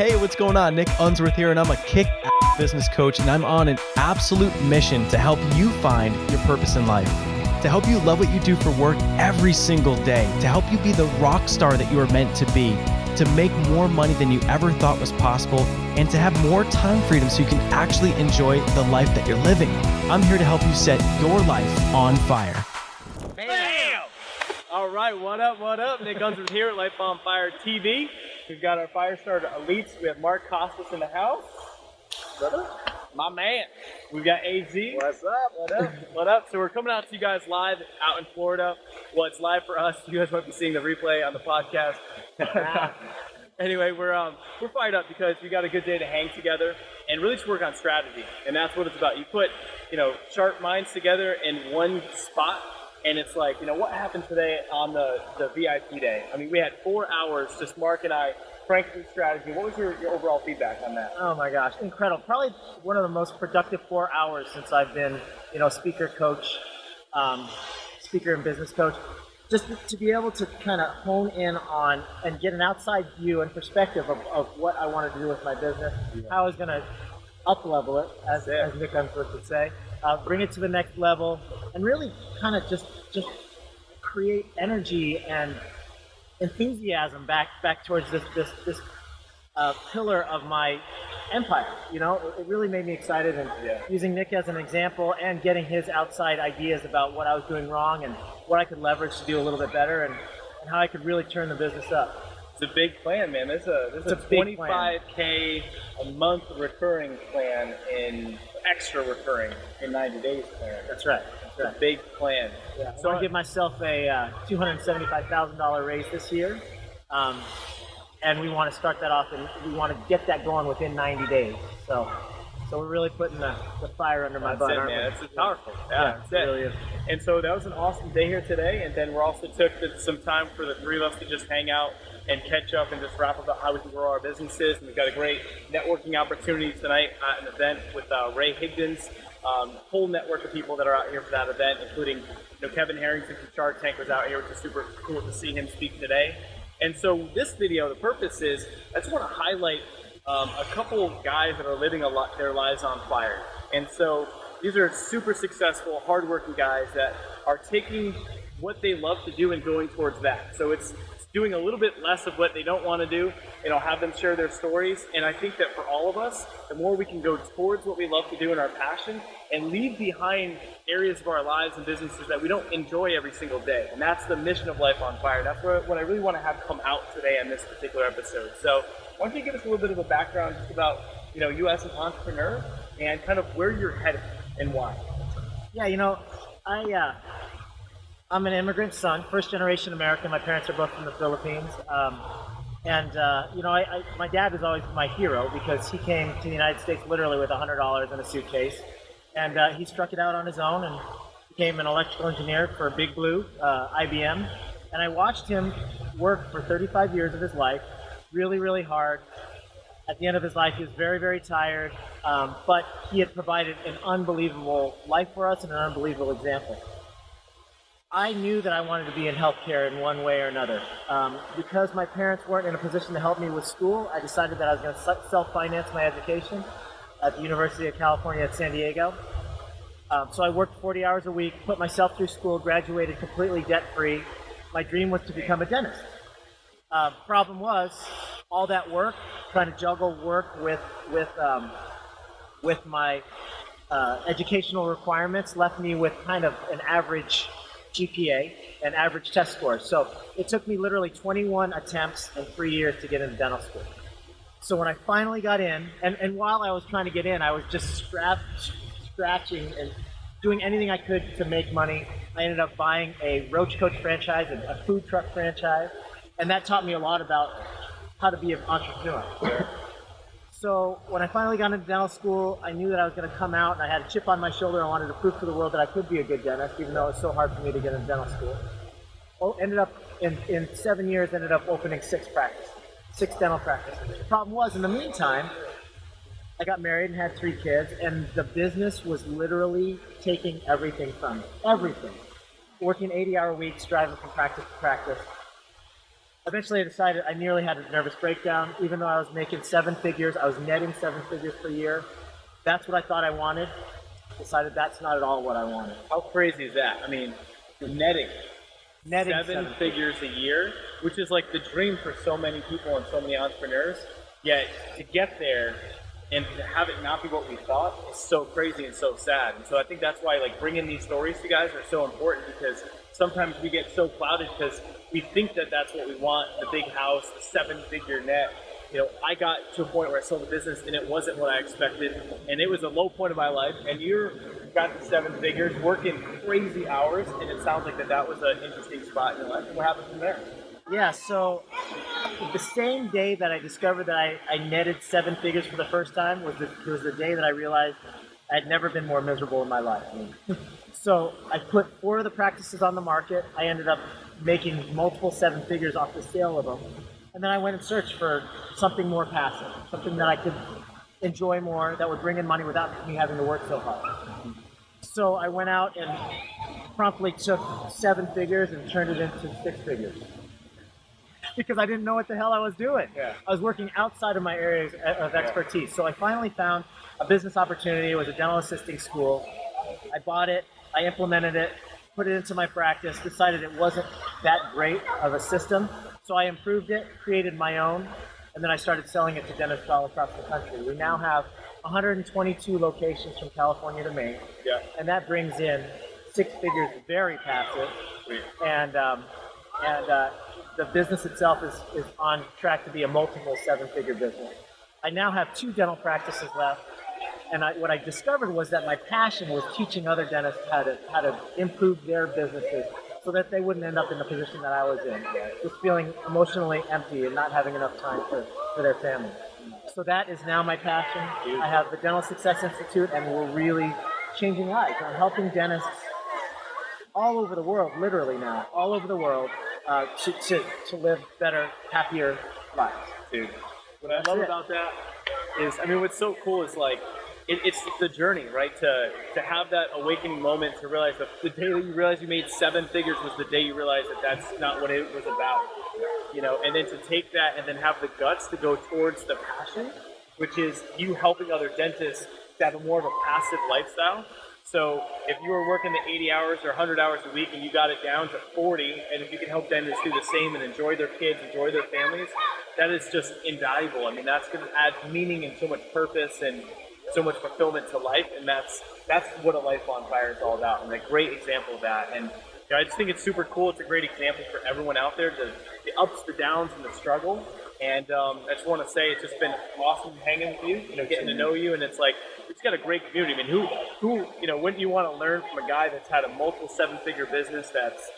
Hey, what's going on? Nick Unsworth here, and I'm a kick-ass business coach, and I'm on an absolute mission to help you find your purpose in life, to help you love what you do for work every single day, to help you be the rock star that you are meant to be, to make more money than you ever thought was possible, and to have more time freedom so you can actually enjoy the life that you're living. I'm here to help you set your life on fire. Bam! All right, what up? Nick Unsworth here at Life on Fire TV. We've got our fire starter elites. We have Mark Costes in the house. Brother, my man. We've got AZ. What's up? What up? So we're coming out to you guys live out in Florida. Well, it's live for us. You guys might be seeing the replay on the podcast. Anyway, we're fired up because we got a good day to hang together and really just work on strategy. And that's what it's about. You put, sharp minds together in one spot. And it's like, what happened today on the VIP day? I mean, we had 4 hours, just Mark and I, cranking strategy. What was your overall feedback on that? Oh my gosh, incredible. Probably one of the most productive 4 hours since I've been, speaker and business coach. Just to be able to kind of hone in on and get an outside view and perspective of what I wanted to do with my business, how I was going to up-level it, as Nick Unsworth would say. Bring it to the next level, and really kind of just create energy and enthusiasm back towards this pillar of my empire. It really made me excited, and using Nick as an example and getting his outside ideas about what I was doing wrong and what I could leverage to do a little bit better, and how I could really turn the business up. It's a big plan, man. There's a $25K a month recurring plan in extra recurring in 90 days plan. That's right. It's a big plan. Yeah. So I want to give myself a $275,000 raise this year, and we want to start that off, and we want to get that going within 90 days. So we're really putting the fire under my butt, aren't we? It's powerful. Yeah, that's it. It really is. And so that was an awesome day here today, and then we also took some time for the three of us to just hang out and catch up and just wrap about how we can grow our businesses. And we've got a great networking opportunity tonight at an event with Ray Higdon's whole network of people that are out here for that event, including Kevin Harrington from Shark Tank was out here, which is super cool to see him speak today. And so this video, the purpose is, I just want to highlight a couple guys that are living their lives on fire. And so these are super successful, hardworking guys that are taking what they love to do and going towards that. So it's doing a little bit less of what they don't want to do, have them share their stories. And I think that for all of us, the more we can go towards what we love to do in our passion and leave behind areas of our lives and businesses that we don't enjoy every single day. And that's the mission of Life on Fire. That's what I really want to have come out today on this particular episode. So why don't you give us a little bit of a background just about, you as an entrepreneur and kind of where you're headed and why? Yeah, I'm an immigrant son, first generation American. My parents are both from the Philippines. My dad was always my hero because he came to the United States literally with $100 in a suitcase. And he struck it out on his own and became an electrical engineer for Big Blue, IBM. And I watched him work for 35 years of his life, really, really hard. At the end of his life, he was very, very tired, but he had provided an unbelievable life for us and an unbelievable example. I knew that I wanted to be in healthcare in one way or another. Because my parents weren't in a position to help me with school, I decided that I was going to self-finance my education at the University of California at San Diego. So I worked 40 hours a week, put myself through school, graduated completely debt-free. My dream was to become a dentist. Problem was, all that work, trying to juggle work with my educational requirements, left me with kind of an average GPA and average test scores. So it took me literally 21 attempts and 3 years to get into dental school. So when I finally got in, and while I was trying to get in, I was just scratching and doing anything I could to make money. I ended up buying a Roach Coach franchise and a food truck franchise, and that taught me a lot about how to be an entrepreneur. So when I finally got into dental school, I knew that I was going to come out, and I had a chip on my shoulder. I wanted to prove to the world that I could be a good dentist, even though it was so hard for me to get into dental school. Ended up, in 7 years, ended up opening 6 dental practices. The problem was, in the meantime, I got married and had 3 kids, and the business was literally taking everything from me. Everything. Working 80-hour weeks, driving from practice to practice. Eventually I decided, I nearly had a nervous breakdown. Even though I was making 7 figures, I was netting 7 figures per year. That's what I thought I wanted. Decided that's not at all what I wanted. How crazy is that? I mean, netting Netting seven figures a year, which is like the dream for so many people and so many entrepreneurs. Yet to get there and to have it not be what we thought is so crazy and so sad. And so I think that's why like bringing these stories to guys are so important, because sometimes we get so clouded because we think that that's what we want, the big house, the 7-figure net. You know, I got to a point where I sold the business and it wasn't what I expected, and it was a low point of my life. And you got to 7 figures, working crazy hours, and it sounds like that was an interesting spot in your life. What happened from there? Yeah, so the same day that I discovered that I netted 7 figures for the first time was the day that I realized I'd never been more miserable in my life. So I put 4 of the practices on the market. I ended up making multiple 7 figures off the sale of them. And then I went and searched for something more passive, something that I could enjoy more, that would bring in money without me having to work so hard. So I went out and promptly took 7 figures and turned it into 6 figures. Because I didn't know what the hell I was doing. Yeah. I was working outside of my areas of expertise. So I finally found a business opportunity. It was a dental assisting school. I bought it, I implemented it, put it into my practice, decided it wasn't that great of a system. So I improved it, created my own, and then I started selling it to dentists all across the country. We now have 122 locations from California to Maine. Yeah. And that brings in 6 figures, very passive. Sweet. And the business itself is on track to be a multiple 7-figure business. I now have 2 dental practices left, and what I discovered was that my passion was teaching other dentists how to improve their businesses so that they wouldn't end up in the position that I was in, just feeling emotionally empty and not having enough time for their family. So that is now my passion. I have the Dental Success Institute, and we're really changing lives. I'm helping dentists all over the world, literally now, all over the world, to live better, happier lives. Dude, what I love about that is, I mean, what's so cool is like, it's the journey, right? To have that awakening moment, to realize that the day that you realized you made 7 figures was the day you realized that that's not what it was about, you know? And then to take that and then have the guts to go towards the passion, which is you helping other dentists to have more of a passive lifestyle. So if you were working the 80 hours or 100 hours a week and you got it down to 40, and if you can help dentists do the same and enjoy their kids, enjoy their families, that is just invaluable. I mean, that's going to add meaning and so much purpose and so much fulfillment to life, and that's what a life on fire is all about, and a great example of that. And you know, I just think it's super cool. It's a great example for everyone out there, the ups, the downs, and the struggle. And I just want to say it's just been awesome hanging with you, getting to know you, and it's like, it's got a great community. I mean, who wouldn't you want to learn from a guy that's had a multiple 7-figure business, that's,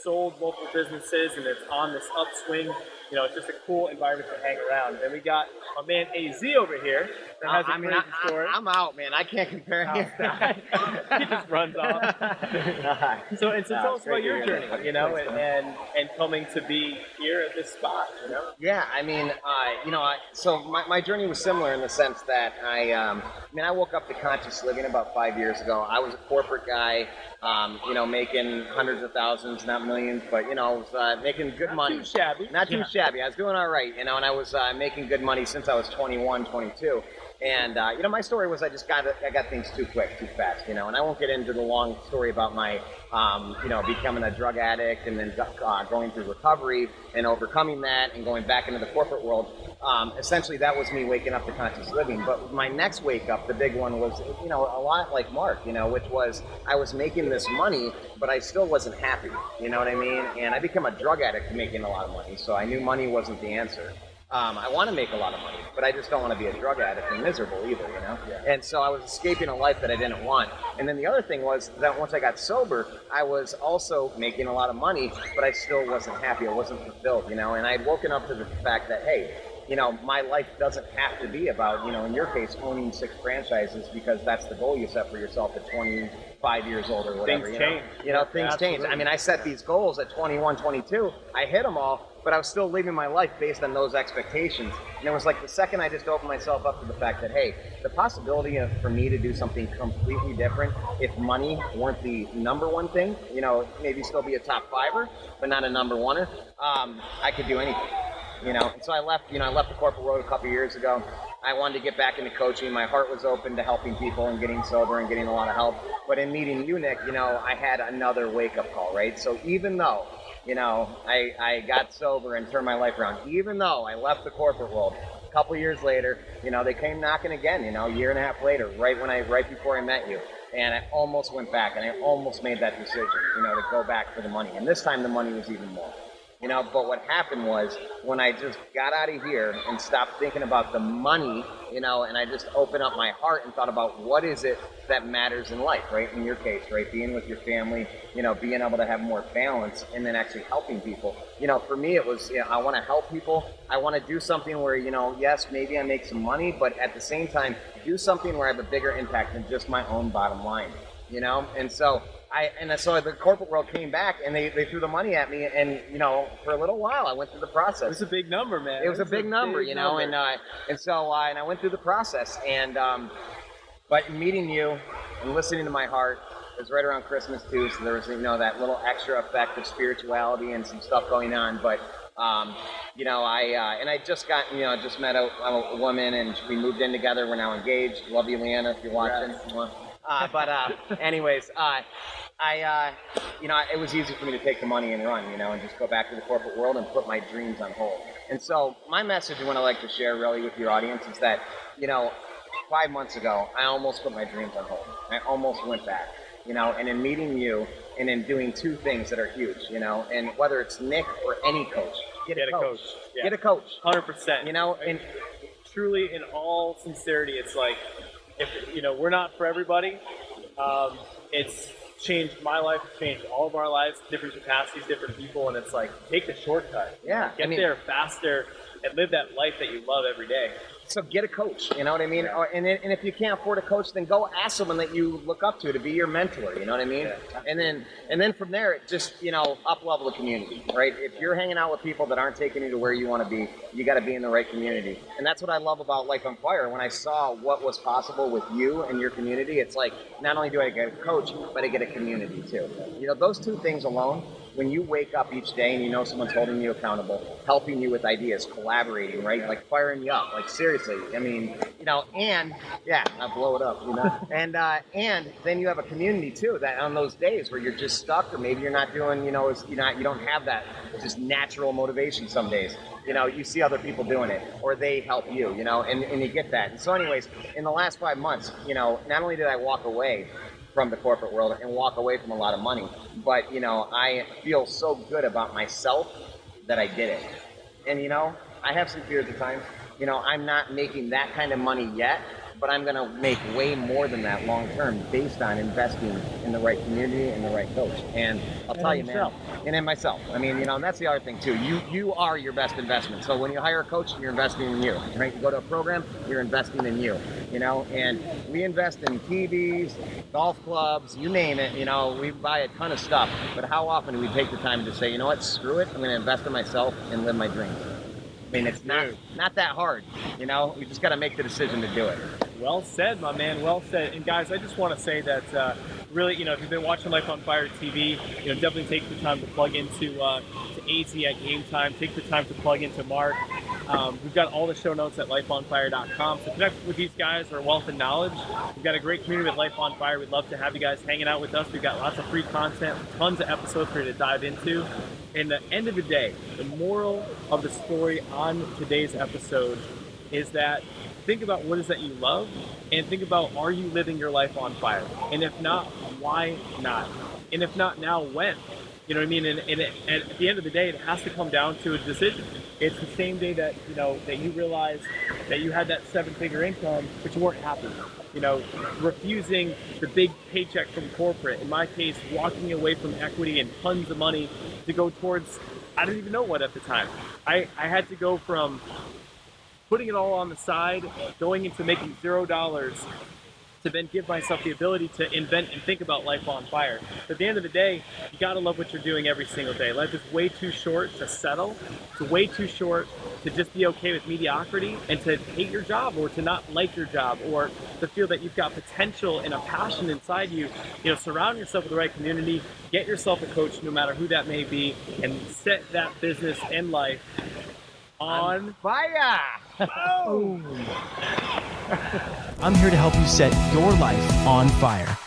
sold multiple businesses, and it's on this upswing? It's just a cool environment to hang around. And we got my man AZ over here that has a crazy story. I'm out, man. I can't compare here. He just runs off. So tell us about your journey, and coming to be here at this spot, Yeah, I mean, so my journey was similar in the sense that I woke up to conscious living about 5 years ago. I was a corporate guy, making hundreds of thousands, not millions, but, I was making good money. Not too shabby. Not too shabby. I was doing all right, and I was making good money since I was 21, 22. And, my story was I got things too quick, too fast, and I won't get into the long story about my, becoming a drug addict and then going through recovery and overcoming that and going back into the corporate world. Essentially, that was me waking up to conscious living. But my next wake up, the big one, was, a lot like Mark, which was I was making this money, but I still wasn't happy, you know what I mean? And I became a drug addict making a lot of money, so I knew money wasn't the answer. I want to make a lot of money, but I just don't want to be a drug addict and miserable either, Yeah. And so I was escaping a life that I didn't want. And then the other thing was that once I got sober, I was also making a lot of money, but I still wasn't happy. I wasn't fulfilled, And I had woken up to the fact that, hey, my life doesn't have to be about, in your case, owning 6 franchises, because that's the goal you set for yourself at 25 years old or whatever. Things change. Things change. I mean, I set these goals at 21, 22. I hit them all, but I was still living my life based on those expectations. And it was like the second I just opened myself up to the fact that, hey, the possibility for me to do something completely different, if money weren't the number one thing, maybe still be a top 5er, but not a number 1er, I could do anything. And so I left the corporate world a couple years ago. I wanted to get back into coaching. My heart was open to helping people and getting sober and getting a lot of help. But in meeting you, Nick, I had another wake-up call, right? So even though, I got sober and turned my life around, even though I left the corporate world, a couple years later, they came knocking again, a year and a half later, right before I met you. And I almost went back, and I almost made that decision, to go back for the money. And this time the money was even more. But what happened was, when I just got out of here and stopped thinking about the money, and I just opened up my heart and thought about what is it that matters in life, right? In your case, right? Being with your family, being able to have more balance, and then actually helping people. For me, it was, I want to help people. I want to do something where, yes, maybe I make some money, but at the same time, do something where I have a bigger impact than just my own bottom line, And so so the corporate world came back, and they threw the money at me, and for a little while I went through the process. It was a big number, man. It was a big number, and so I went through the process, and but meeting you and listening to my heart, it was right around Christmas too, so there was that little extra effect of spirituality and some stuff going on, but. I just met a woman, and we moved in together. We're now engaged. Love you, Leanna, if you're watching. Anyways, it was easy for me to take the money and run, and just go back to the corporate world and put my dreams on hold. And so my message and what I like to share really with your audience is that, 5 months ago, I almost put my dreams on hold. I almost went back, and in meeting you and in doing 2 things that are huge, and whether it's Nick or any coach, get a coach. Yeah. Get a coach. 100%. And truly, in all sincerity, it's like, if we're not for everybody. It's changed my life, changed all of our lives, different capacities, different people, and it's like, take the shortcut. Yeah. Get there faster and live that life that you love every day. So get a coach, you know what I mean? Yeah. And if you can't afford a coach, then go ask someone that you look up to be your mentor, you know what I mean? Yeah. And then from there, just, up level the community, right? If you're hanging out with people that aren't taking you to where you want to be, you got to be in the right community. And that's what I love about Life on Fire. When I saw what was possible with you and your community, it's like, not only do I get a coach, but I get a community too. Those 2 things alone, when you wake up each day and someone's holding you accountable, helping you with ideas, collaborating, right? Like firing you up, like seriously. I mean, and yeah, I blow it up, and then you have a community too, that on those days where you're just stuck, or maybe you're not doing, you don't have that just natural motivation some days. You see other people doing it, or they help you, and you get that. And so anyways, in the last 5 months, not only did I walk away from the corporate world and walk away from a lot of money, but I feel so good about myself that I did it. And I have some fears at times. I'm not making that kind of money yet, but I'm going to make way more than that long term based on investing in the right community and the right coach. And I'll tell you, man, and in myself. I mean, and that's the other thing too. You are your best investment. So when you hire a coach, you're investing in you, right? You go to a program, you're investing in you, and we invest in TVs, golf clubs, you name it, we buy a ton of stuff. But how often do we take the time to say, you know what, screw it, I'm going to invest in myself and live my dreams? I mean, it's not that hard, we just got to make the decision to do it. Well said, my man. Well said. And guys, I just want to say that really, if you've been watching Life on Fire TV, definitely take the time to plug into to AZ at Game Time. Take the time to plug into Mark. We've got all the show notes at lifeonfire.com. So connect with these guys for wealth and knowledge. We've got a great community at Life on Fire. We'd love to have you guys hanging out with us. We've got lots of free content, tons of episodes for you to dive into. And the end of the day, the moral of the story on today's episode is that think about what is that you love, and think about, are you living your life on fire? And if not, why not? And if not now, when? You know what I mean? And at the end of the day, it has to come down to a decision. It's the same day that, that you realize that you had that 7-figure income, but you weren't happy. Refusing the big paycheck from corporate. In my case, walking away from equity and tons of money to go towards, I didn't even know what at the time. I had to go from putting it all on the side, going into making $0, to then give myself the ability to invent and think about life on fire. But at the end of the day, you gotta love what you're doing every single day. Life is way too short to settle. It's way too short to just be okay with mediocrity and to hate your job or to not like your job or to feel that you've got potential and a passion inside you. Surround yourself with the right community, get yourself a coach, no matter who that may be, and set that business and life on fire. I'm here to help you set your life on fire.